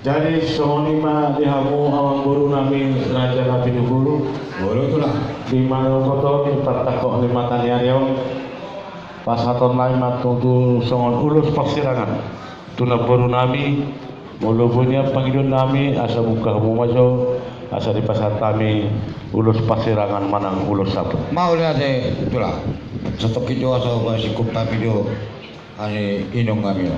Jadi sonima dihamu awang guru nami raja nabi dulu. Bolo tu lah. Di mana koto di patakok lima taniarion. Pasaton lain matutu songon ulus pasirangan. Tuna baru nami mulu punya panggilan nami asa buka majo asa di pasar kami ulus pasirangan manang ulus sabut. Mau lihat tu lah. Satu video asa masih kupta video ane inong kami.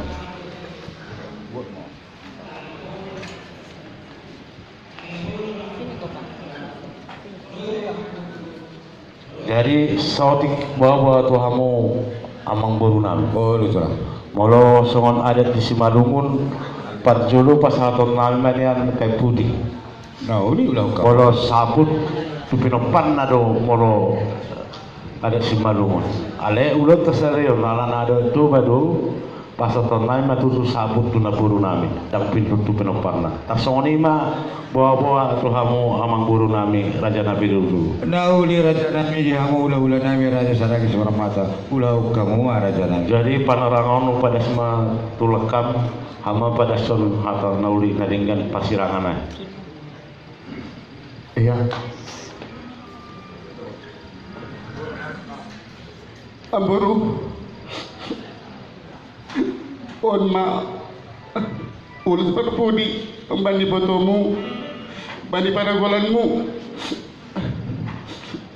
Jadi sautik bawa tuhamu amang baru nami. Oh lucu lah. Molo songon adat di Simalungun parjolo pasaton nami manian kai pudi. Nah ini ulah kau. Molo sabut tupinopan nado molo adat Simalungun. Ale ulo tersereo nalan ada tu badu pasaton nami matutu sabut tuna buru nami dang pintu tupinopan na. Tarsongoni ma bawa tuhamu amang buru nami raja nabi dulu. Nah uli raja nami dia mau ulah nami raja saragi seorang mata. Ulah kamu mah raja nami. Jadi panerangan pada semua tulekam hama pada son atau nauli kadinggan pasirangan. Iya. Amburu on ma ulus pada pudi pembandi botomu bandi pada golanmu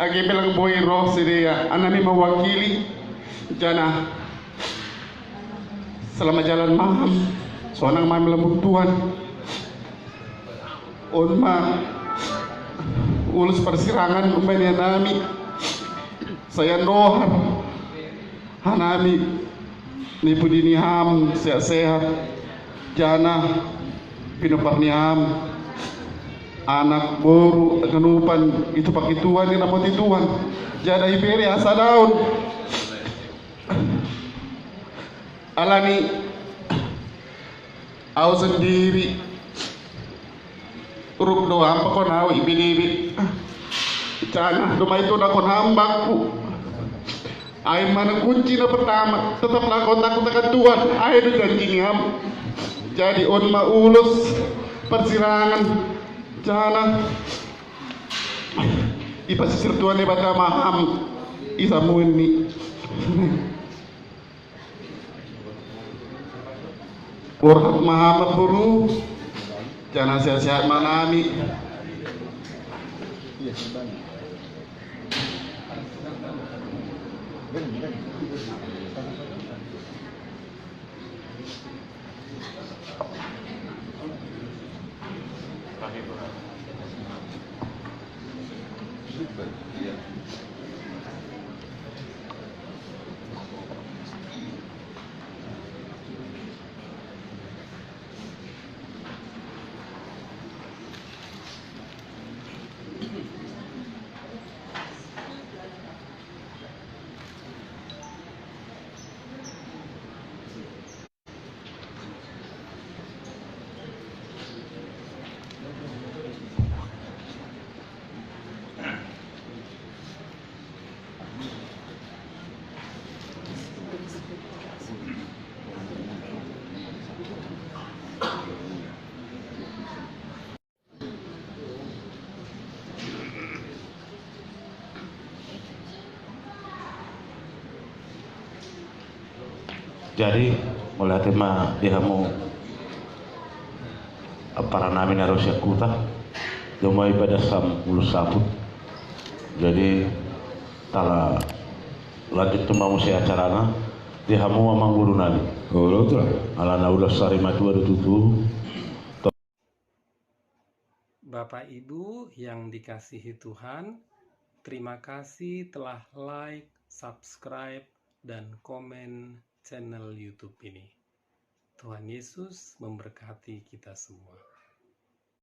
age belang boy roh sedia anami mewakili jana selama jalan maham soanang maham lembut Tuhan on ma ulus persirangan pembandi anami saya dohar hanami ni pudi ham sehat-sehat jana pinuparniham anak boru kenupan itu pakituan ni napot ituan jada iberi asa daun alani au sendiri uruk doang pakon au ibili jana rumah itu nakon hambakku ay mana kunci na pertama tetaplah kontak akan Tuhan ay itu janji ham jadi on maulus persirangan jana ipasisir Tuhan ni bata maham isamuin ni urhat maham buru jana sehat-sehat manami Jadi mulai tema dihamu para nami harus yakuta domai pada sam ulus sabut. Jadi tala lanjut temamu si acarana dihamu amang guru nami. Oh tu lah. Alana ulas sari madua tutu. Bapak Ibu yang dikasihi Tuhan, terima kasih telah like, subscribe, dan komen channel YouTube ini. Tuhan Yesus memberkati kita semua.